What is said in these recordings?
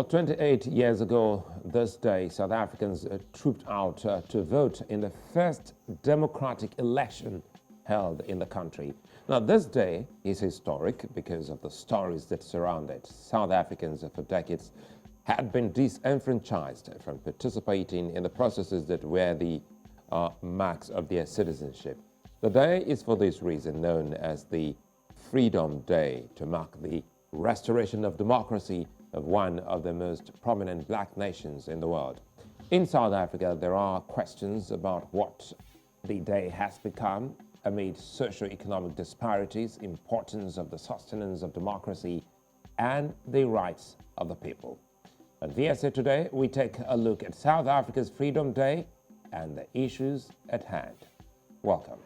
Well, 28 years ago this day, South Africans trooped out to vote in the first democratic election held in the country. Now, this day is historic because of the stories that surround it. South Africans for decades had been disenfranchised from participating in the processes that were the marks of their citizenship. The day is for this reason known as the Freedom Day, to mark the restoration of democracy of one of the most prominent black nations in the world. In South Africa, there are questions about what the day has become amid socio-economic disparities, importance of the sustenance of democracy, and the rights of the people. On VSA Today, we take a look at South Africa's Freedom Day and the issues at hand. Welcome.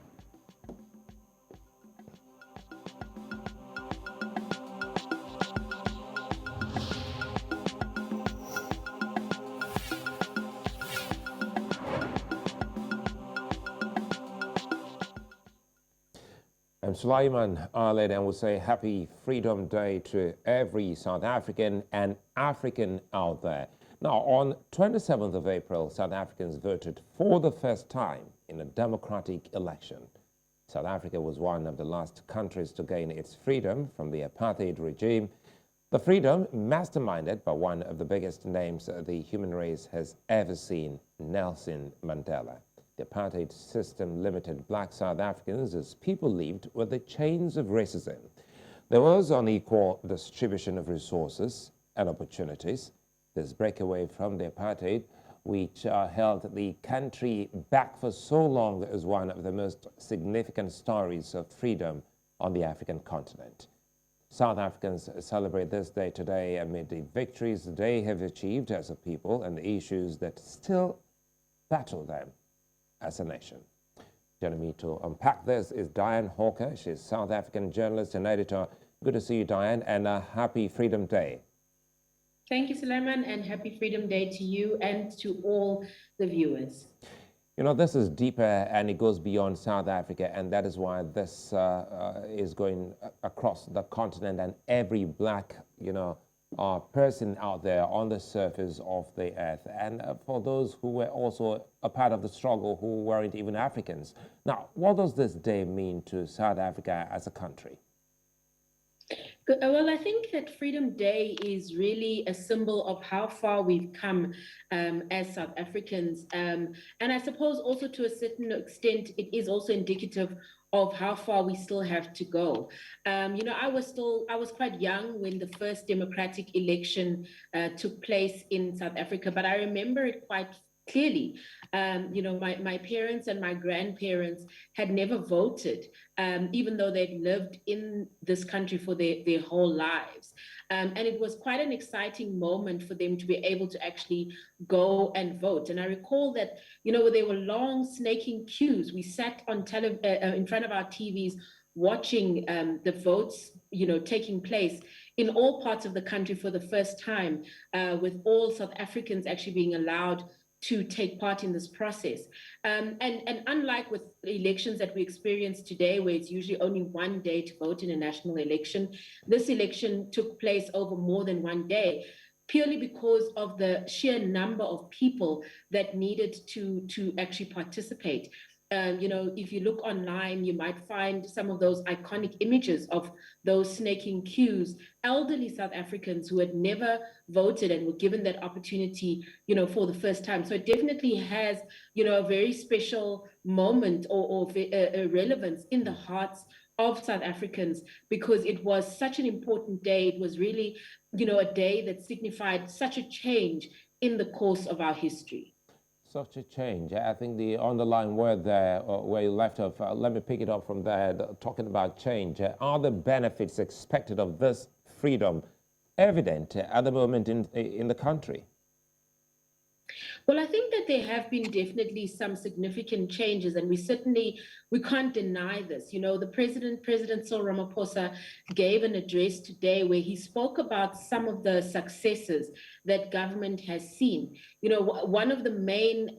I'm Sulaiman Aled, and we'll say happy Freedom Day to every South African and African out there. Now, on 27th of April, South Africans voted for the first time in a democratic election. South Africa was one of the last countries to gain its freedom from the Apartheid regime. The freedom masterminded by one of the biggest names the human race has ever seen, Nelson Mandela. The apartheid system limited black South Africans as people lived with the chains of racism. There was unequal distribution of resources and opportunities. This breakaway from the apartheid, which held the country back for so long, is one of the most significant stories of freedom on the African continent. South Africans celebrate this day today amid the victories they have achieved as a people and the issues that still battle them as a nation. Joining me to unpack this is Dianne Hawker. She's South African journalist and editor. Good to see you, Dianne, and a happy Freedom Day. Thank you, Suleiman, and happy Freedom Day to you and to all the viewers. You know, this is deeper and it goes beyond South Africa, and that is why this is going across the continent and every black, person out there on the surface of the earth, and for those who were also a part of the struggle who weren't even Africans. Now, what does this day mean to South Africa as a country? Well, I think that Freedom Day is really a symbol of how far we've come as South Africans. And I suppose also to a certain extent, it is also indicative of how far we still have to go. I was quite young when the first democratic election took place in South Africa, but I remember it quite clearly. My parents and my grandparents had never voted, even though they'd lived in this country for their whole lives. And it was quite an exciting moment for them to be able to actually go and vote. And I recall that, there were long snaking queues. We sat on in front of our TVs watching the votes, taking place in all parts of the country for the first time, with all South Africans actually being allowed to take part in this process. And unlike with elections that we experience today, where it's usually only one day to vote in a national election, this election took place over more than one day, purely because of the sheer number of people that needed to actually participate. If you look online, you might find some of those iconic images of those snaking queues, elderly South Africans who had never voted and were given that opportunity, for the first time. So it definitely has, a very special moment or relevance in the hearts of South Africans, because it was such an important day. It was really, a day that signified such a change in the course of our history. Such a change. I think the underlying word there, where you left off, let me pick it up from there, talking about change. Are the benefits expected of this freedom evident at the moment in the country? Well, I think that there have been definitely some significant changes, and we can't deny this. The President Cyril Ramaphosa, gave an address today where he spoke about some of the successes that government has seen. One of the main,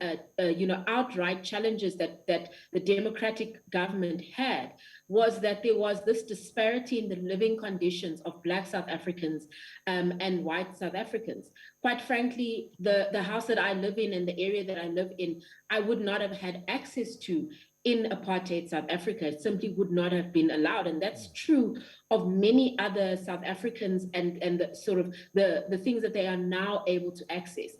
outright challenges that the democratic government had was that there was this disparity in the living conditions of Black South Africans and white South Africans. Quite frankly, the house that I live in and the area that I live in, I would not have had access to in apartheid South Africa. It simply would not have been allowed. And that's true of many other South Africans and the sort of the things that they are now able to access.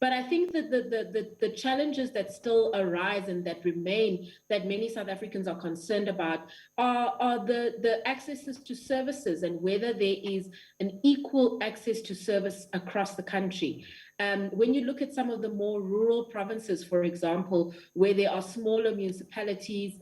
But I think that the challenges that still arise and that remain, that many South Africans are concerned about, are the accesses to services and whether there is an equal access to service across the country. When you look at some of the more rural provinces, for example, where there are smaller municipalities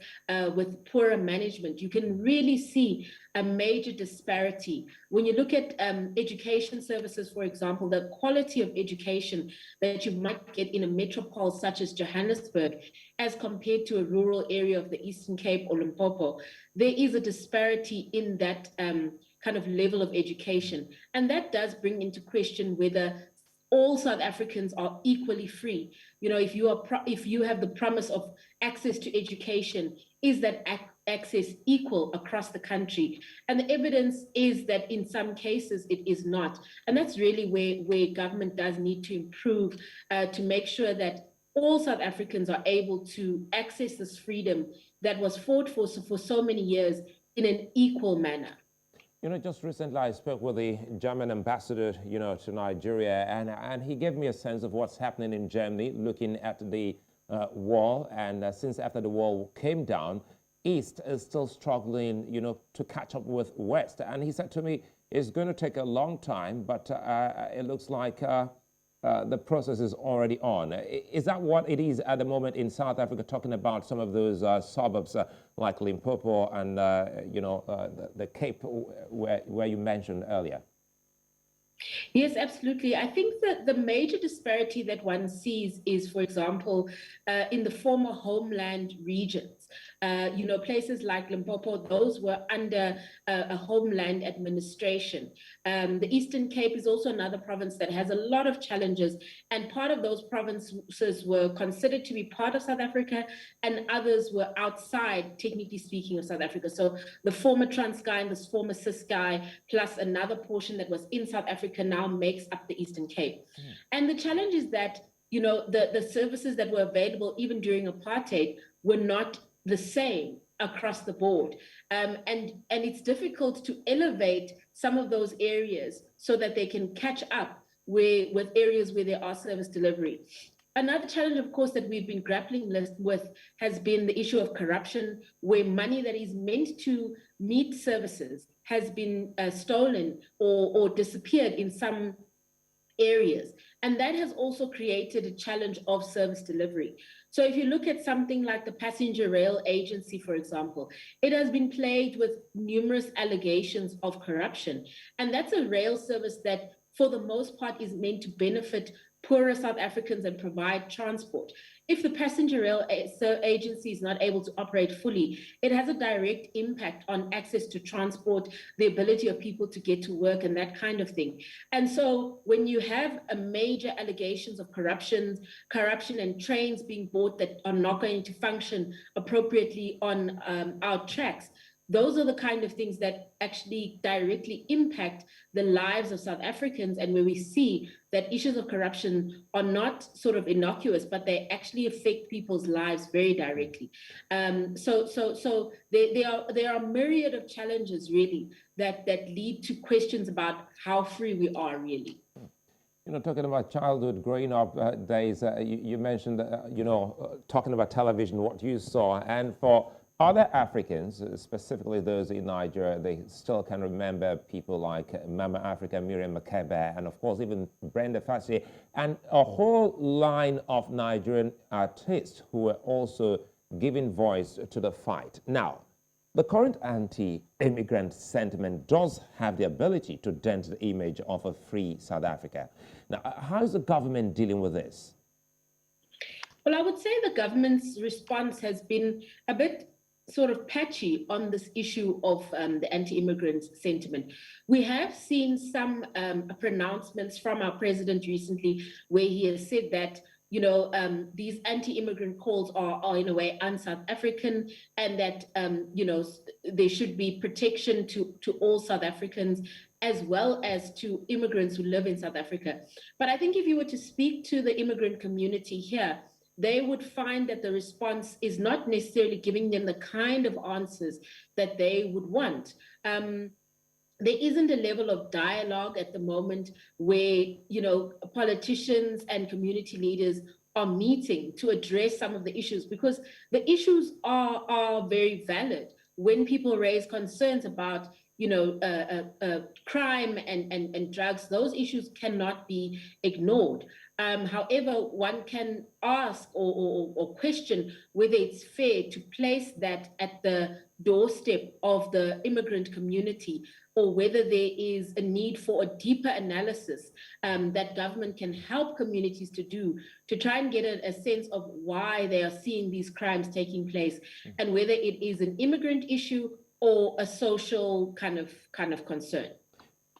with poorer management, you can really see a major disparity. When you look at education services, for example, the quality of education that you might get in a metropole such as Johannesburg, as compared to a rural area of the Eastern Cape or Limpopo, there is a disparity in that kind of level of education. And that does bring into question whether all South Africans are equally free. You know, if you have the promise of access to education, is that access equal across the country? And the evidence is that in some cases it is not. And that's really where government does need to improve to make sure that all South Africans are able to access this freedom that was fought for so many years in an equal manner. You know, just recently I spoke with the German ambassador, you know, to Nigeria, and he gave me a sense of what's happening in Germany, looking at the wall. And since after the wall came down, East is still struggling, you know, to catch up with West. And he said to me, it's going to take a long time, but it looks like the process is already on. Is that what it is at the moment in South Africa, talking about some of those suburbs like Limpopo and, you know, the Cape where you mentioned earlier? Yes, absolutely. I think that the major disparity that one sees is, for example, in the former homeland regions. You know, places like Limpopo, those were under a homeland administration. The Eastern Cape is also another province that has a lot of challenges, and part of those provinces were considered to be part of South Africa, and others were outside, technically speaking, of South Africa. So the former Transkei and the former Ciskei, plus another portion that was in South Africa, now makes up the Eastern Cape. And the challenge is that, you know, the services that were available even during apartheid were not the same across the board. And it's difficult to elevate some of those areas so that they can catch up with areas where there are service delivery. Another challenge, of course, that we've been grappling with has been the issue of corruption, where money that is meant to meet services has been stolen or disappeared in some areas. And that has also created a challenge of service delivery. So if you look at something like the Passenger Rail Agency, for example, it has been plagued with numerous allegations of corruption. And that's a rail service that, for the most part, is meant to benefit poorer South Africans and provide transport. If the Passenger Rail Agency is not able to operate fully, it has a direct impact on access to transport, the ability of people to get to work, and that kind of thing. And so when you have a major allegations of corruption and trains being bought that are not going to function appropriately on our tracks, those are the kind of things that actually directly impact the lives of South Africans, and where we see that issues of corruption are not sort of innocuous, but they actually affect people's lives very directly. So there are a myriad of challenges really that lead to questions about how free we are really. You know, talking about childhood, growing up days, you mentioned, you know, talking about television, what you saw, and for other Africans, specifically those in Nigeria, they still can remember people like Mama Africa, Miriam Makeba, and of course even Brenda Fassie, and a whole line of Nigerian artists who were also giving voice to the fight. Now, the current anti-immigrant sentiment does have the ability to dent the image of a free South Africa. Now, how is the government dealing with this? Well, I would say the government's response has been a bit sort of patchy on this issue of the anti-immigrant sentiment. We have seen some pronouncements from our president recently where he has said that these anti-immigrant calls are in a way un-South African, and that there should be protection to all South Africans as well as to immigrants who live in South Africa. But I think if you were to speak to the immigrant community here, they would find that the response is not necessarily giving them the kind of answers that they would want. There isn't a level of dialogue at the moment where politicians and community leaders are meeting to address some of the issues, because the issues are very valid. When people raise concerns about crime and drugs, those issues cannot be ignored. However, one can ask or question whether it's fair to place that at the doorstep of the immigrant community, or whether there is a need for a deeper analysis that government can help communities to do, to try and get a sense of why they are seeing these crimes taking place, and whether it is an immigrant issue or a social kind of concern.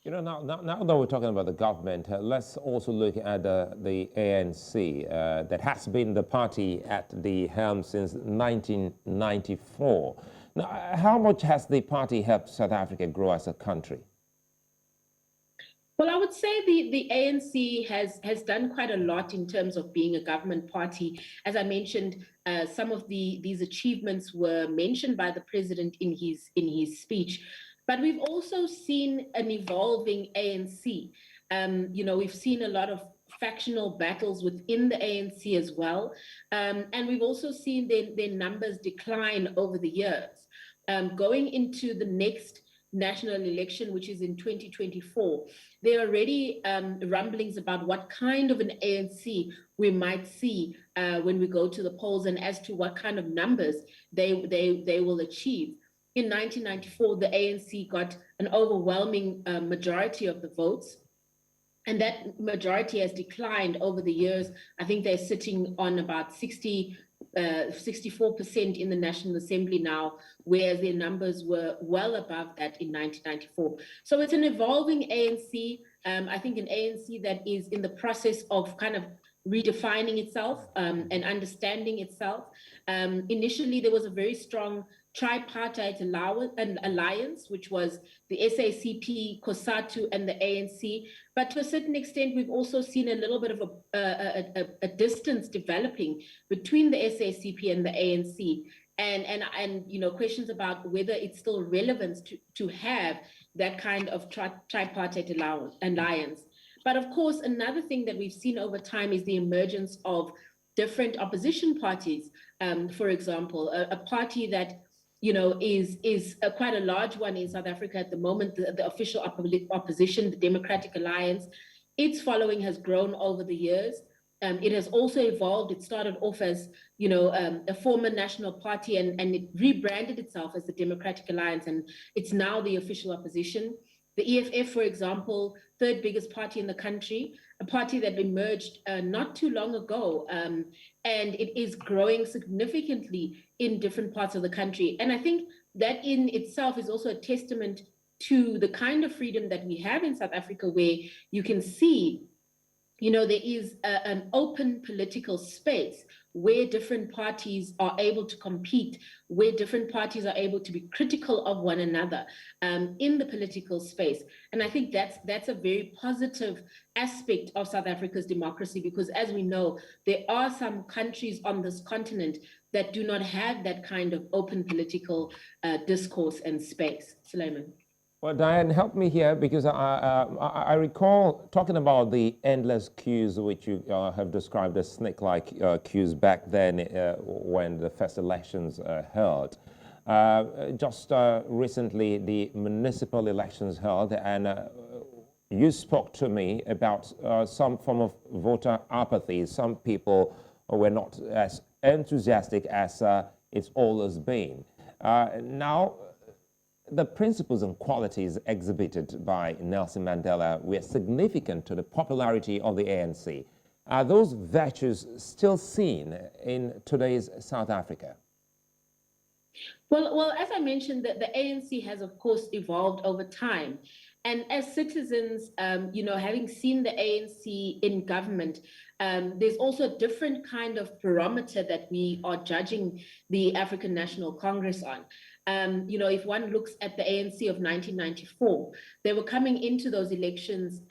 Now that we're talking about the government, let's also look at the ANC that has been the party at the helm since 1994. Now, how much has the party helped South Africa grow as a country? Well, I would say the ANC has done quite a lot in terms of being a government party. As I mentioned, some of these achievements were mentioned by the president in his speech. But we've also seen an evolving ANC. We've seen a lot of factional battles within the ANC as well. And we've also seen their numbers decline over the years. Going into the next national election, which is in 2024, there are already rumblings about what kind of an ANC we might see when we go to the polls, and as to what kind of numbers they will achieve. In 1994, the ANC got an overwhelming majority of the votes, and that majority has declined over the years. I think they're sitting on about 64% in the National Assembly now, whereas their numbers were well above that in 1994. So it's an evolving ANC. I think an ANC that is in the process of kind of redefining itself and understanding itself. Initially, there was a very strong tripartite alliance, which was the SACP, COSATU, and the ANC. But to a certain extent, we've also seen a little bit of a distance developing between the SACP and the ANC, and questions about whether it's still relevant to have that kind of tripartite alliance. But of course, another thing that we've seen over time is the emergence of different opposition parties. For example, a party that is quite a large one in South Africa at the moment, the official opposition, the Democratic Alliance. Its following has grown over the years. It has also evolved. It started off as a former national party, and it rebranded itself as the Democratic Alliance, and it's now the official opposition. The EFF, for example, third biggest party in the country, a party that emerged not too long ago, and it is growing significantly in different parts of the country. And I think that in itself is also a testament to the kind of freedom that we have in South Africa, where you can see, there is an open political space where different parties are able to compete, where different parties are able to be critical of one another in the political space. And I think that's a very positive aspect of South Africa's democracy, because as we know, there are some countries on this continent that do not have that kind of open political discourse and space. Sulaiman. Well, Dianne, help me here, because I recall talking about the endless queues, which you have described as snake-like queues back then when the first elections held. Just recently, the municipal elections held, and you spoke to me about some form of voter apathy. Some people were not as enthusiastic as it's always been. Now, the principles and qualities exhibited by Nelson Mandela were significant to the popularity of the ANC. Are those virtues still seen in today's South Africa? Well, as I mentioned, the ANC has, of course, evolved over time. And as citizens, having seen the ANC in government, there's also a different kind of barometer that we are judging the African National Congress on. If one looks at the ANC of 1994, they were coming into those elections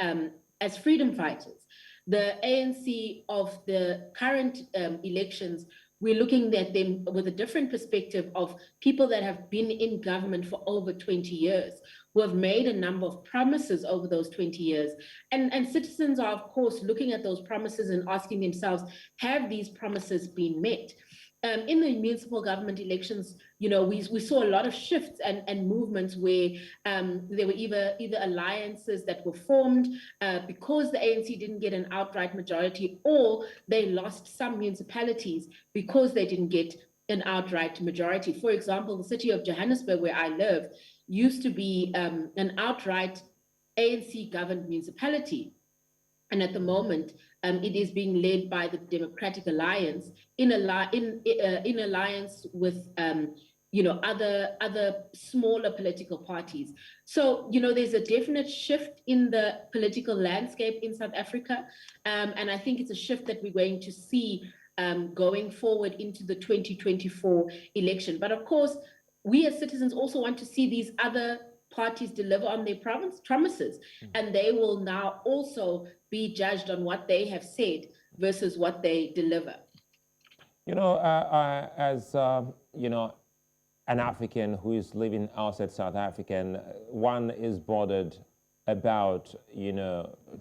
as freedom fighters. The ANC of the current elections, we're looking at them with a different perspective of people that have been in government for over 20 years, who have made a number of promises over those 20 years. And citizens are, of course, looking at those promises and asking themselves, have these promises been met? In the municipal government elections, we saw a lot of shifts and movements where there were either alliances that were formed because the ANC didn't get an outright majority, or they lost some municipalities because they didn't get an outright majority. For example, the city of Johannesburg, where I live, used to be an outright ANC governed municipality. And at the moment, it is being led by the Democratic Alliance in alliance with other smaller political parties. So there's a definite shift in the political landscape in South Africa, and I think it's a shift that we're going to see going forward into the 2024 election. But of course, we as citizens also want to see these other parties deliver on their promises, and they will now also be judged on what they have said versus what they deliver. As an African who is living outside South Africa, one is bothered about,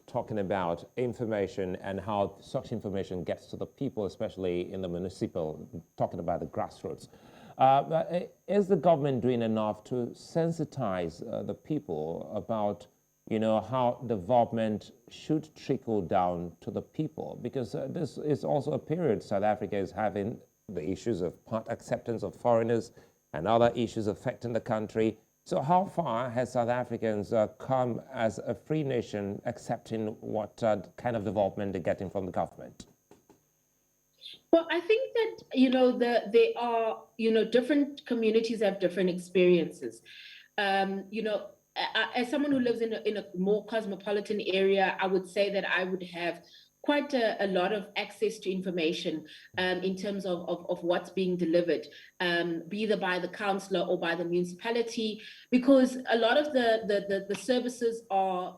talking about information and how such information gets to the people, especially in the municipal, talking about the grassroots. Is the government doing enough to sensitize the people about, how development should trickle down to the people? Because this is also a period South Africa is having the issues of part acceptance of foreigners and other issues affecting the country. So how far has South Africans come as a free nation accepting what kind of development they're getting from the government? Well, I think that, there are, different communities have different experiences. As someone who lives in a more cosmopolitan area, I would say that I would have quite a lot of access to information in terms of what's being delivered, be either by the councillor or by the municipality, because a lot of the services are,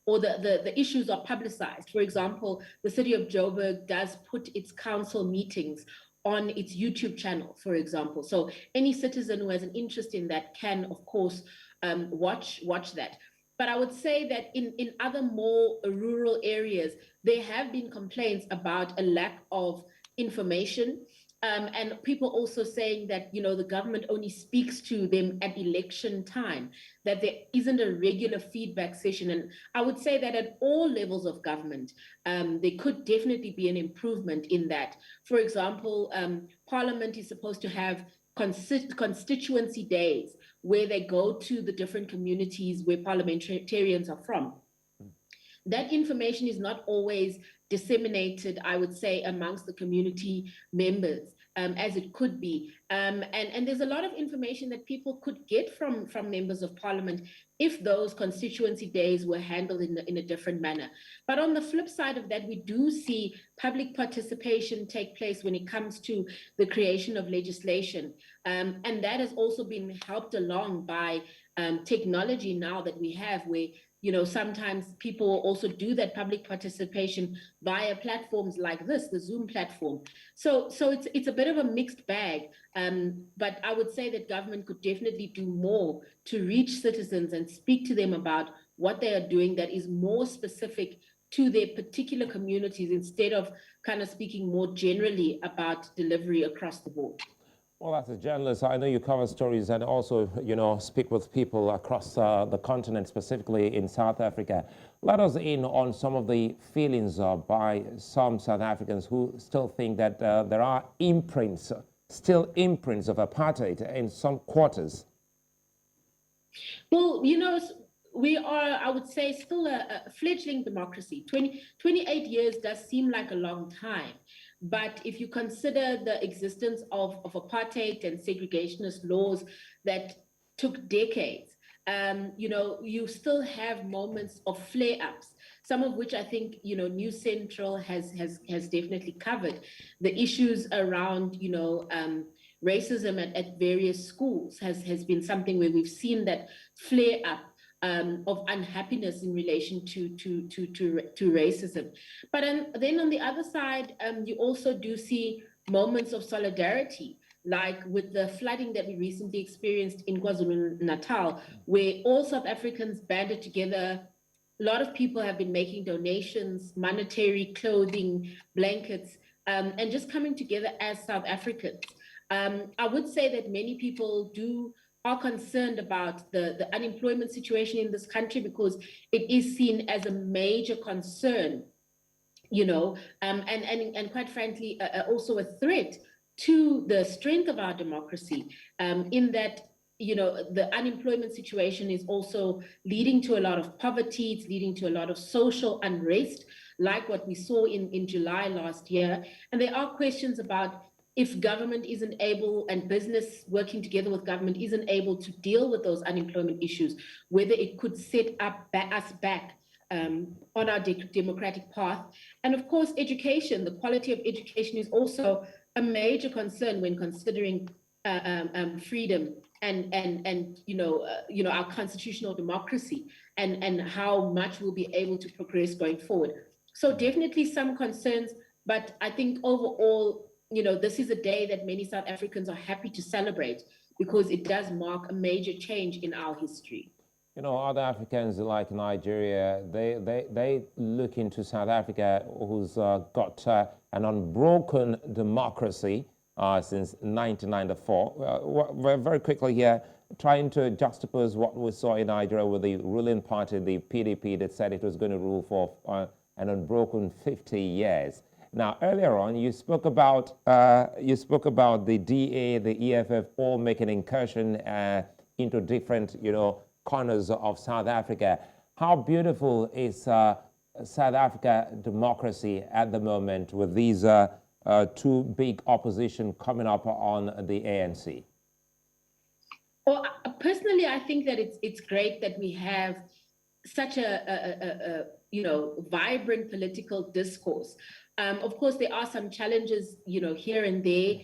or the issues are publicized. For example, the city of Joburg does put its council meetings on its YouTube channel, for example. So any citizen who has an interest in that can, of course, watch that. But I would say that in other more rural areas, there have been complaints about a lack of information. And people also saying that, the government only speaks to them at election time, that there isn't a regular feedback session. And I would say that at all levels of government, there could definitely be an improvement in that. For example, Parliament is supposed to have constituency days where they go to the different communities where parliamentarians are from. That information is not always disseminated, I would say, amongst the community members as it could be. And there's a lot of information that people could get from members of parliament if those constituency days were handled in a different manner. But on the flip side of that, we do see public participation take place when it comes to the creation of legislation. And that has also been helped along by technology now that we have, where sometimes people also do that public participation via platforms like this, the Zoom platform. So it's a bit of a mixed bag, but I would say that government could definitely do more to reach citizens and speak to them about what they are doing that is more specific to their particular communities, instead of kind of speaking more generally about delivery across the board. Well, as a journalist, I know you cover stories and also, speak with people across the continent, specifically in South Africa. Let us in on some of the feelings by some South Africans who still think that there are still imprints of apartheid in some quarters. Well, we are, I would say, still a fledgling democracy. 28 years does seem like a long time. But if you consider the existence of apartheid and segregationist laws that took decades, you still have moments of flare-ups, some of which I think, New Central has definitely covered. The issues around, racism at various schools has been something where we've seen that flare up of unhappiness in relation to racism. But then on the other side, you also do see moments of solidarity, like with the flooding that we recently experienced in KwaZulu-Natal, where all South Africans banded together. A lot of people have been making donations, monetary, clothing, blankets, and just coming together as South Africans. I would say that many people are concerned about the unemployment situation in this country, because it is seen as a major concern, and quite frankly, also a threat to the strength of our democracy, in that, the unemployment situation is also leading to a lot of poverty. It's leading to a lot of social unrest, like what we saw in July last year. And there are questions about, if government isn't able, and business working together with government isn't able to deal with those unemployment issues, whether it could set us back on our democratic path. And of course, education, the quality of education is also a major concern when considering freedom and our constitutional democracy, and how much we'll be able to progress going forward. So definitely some concerns, but I think overall, this is a day that many South Africans are happy to celebrate, because it does mark a major change in our history. Other Africans like Nigeria, they look into South Africa, who's got an unbroken democracy since 1994. Very quickly here, trying to juxtapose what we saw in Nigeria with the ruling party, the PDP, that said it was going to rule for an unbroken 50 years. Now, earlier on, you spoke about the DA, the EFF, all making incursion into different, corners of South Africa. How beautiful is South Africa democracy at the moment, with these two big opposition coming up on the ANC? Well, personally, I think that it's great that we have such a vibrant political discourse. Of course, there are some challenges, here and there.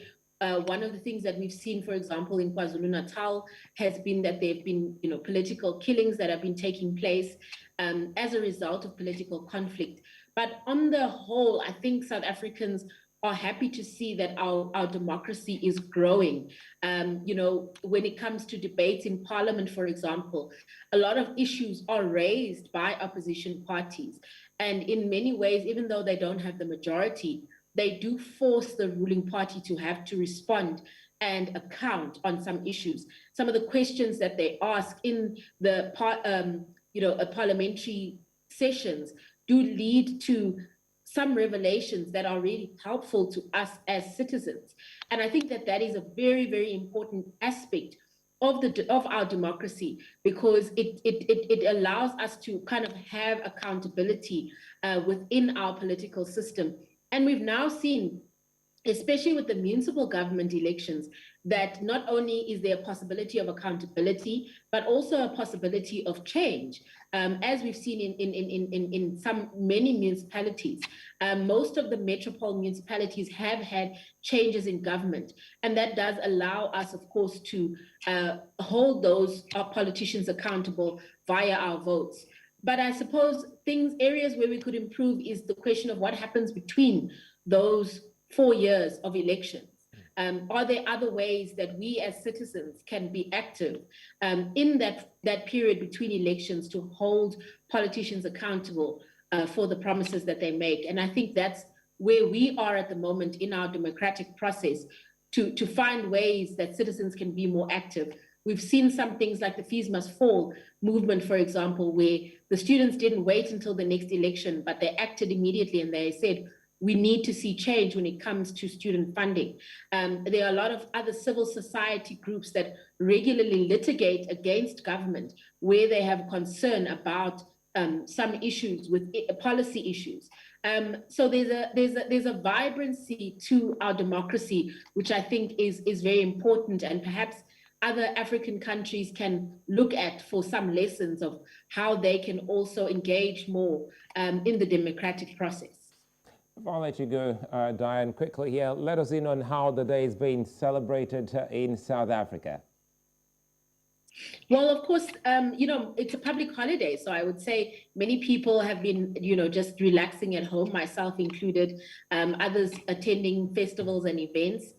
One of the things that we've seen, for example, in KwaZulu-Natal, has been that there have been, political killings that have been taking place as a result of political conflict. But on the whole, I think South Africans are happy to see that our democracy is growing. When it comes to debates in Parliament, for example, a lot of issues are raised by opposition parties. And in many ways, even though they don't have the majority, they do force the ruling party to have to respond and account on some issues. Some of the questions that they ask in the parliamentary sessions do lead to some revelations that are really helpful to us as citizens. And I think that is a very, very important aspect of our democracy, because it allows us to kind of have accountability within our political system. And we've now seen, especially with the municipal government elections, that not only is there a possibility of accountability, but also a possibility of change. As we've seen in many municipalities, most of the metropole municipalities have had changes in government. And that does allow us, of course, to hold those politicians accountable via our votes. But I suppose areas where we could improve is the question of what happens between those 4 years of elections. Are there other ways that we as citizens can be active in that period between elections to hold politicians accountable for the promises that they make? And I think that's where we are at the moment in our democratic process, to find ways that citizens can be more active. We've seen some things like the Fees Must Fall movement, for example, where the students didn't wait until the next election, but they acted immediately, and they said, we need to see change when it comes to student funding. There are a lot of other civil society groups that regularly litigate against government, where they have concern about some issues with policy issues. So there's a vibrancy to our democracy, which I think is very important. And perhaps other African countries can look at for some lessons of how they can also engage more in the democratic process. Before I let you go, Dianne, quickly here, let us in on how the day is being celebrated in South Africa. Well, of course, it's a public holiday. So I would say many people have been, just relaxing at home, myself included, others attending festivals and events.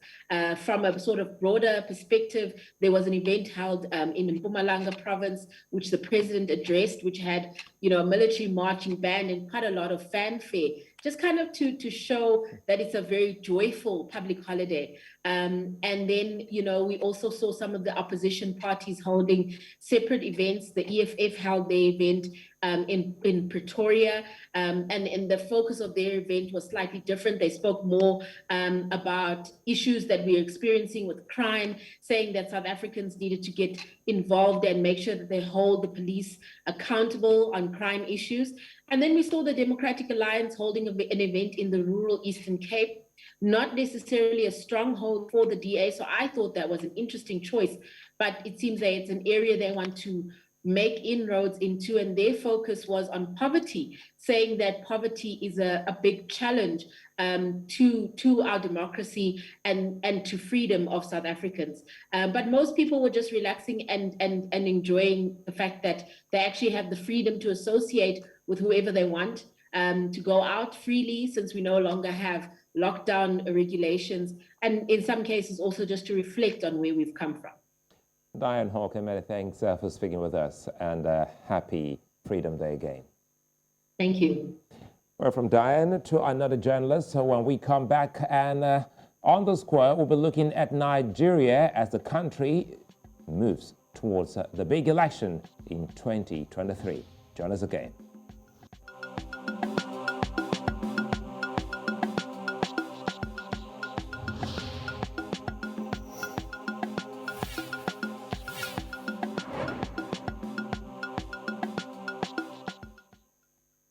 From a sort of broader perspective, there was an event held in Mpumalanga province, which the president addressed, which had, a military marching band and quite a lot of fanfare, just kind of to show that it's a very joyful public holiday. And then, we also saw some of the opposition parties holding separate events. The EFF held their event in Pretoria, and the focus of their event was slightly different. They spoke more about issues that we're experiencing with crime, saying that South Africans needed to get involved and make sure that they hold the police accountable on crime issues. And then we saw the Democratic Alliance holding an event in the rural Eastern Cape, not necessarily a stronghold for the DA. So I thought that was an interesting choice, but it seems that it's an area they want to make inroads into, and their focus was on poverty, saying that poverty is a big challenge to our democracy and to freedom of South Africans. But most people were just relaxing and enjoying the fact that they actually have the freedom to associate with whoever they want, to go out freely since we no longer have lockdown regulations, and in some cases also just to reflect on where we've come from. Dianne Hawker, many thanks for speaking with us, and happy Freedom Day again. Thank you. Well, from Dianne to another journalist. So when we come back, and on the square, we'll be looking at Nigeria as the country moves towards the big election in 2023. Join us again.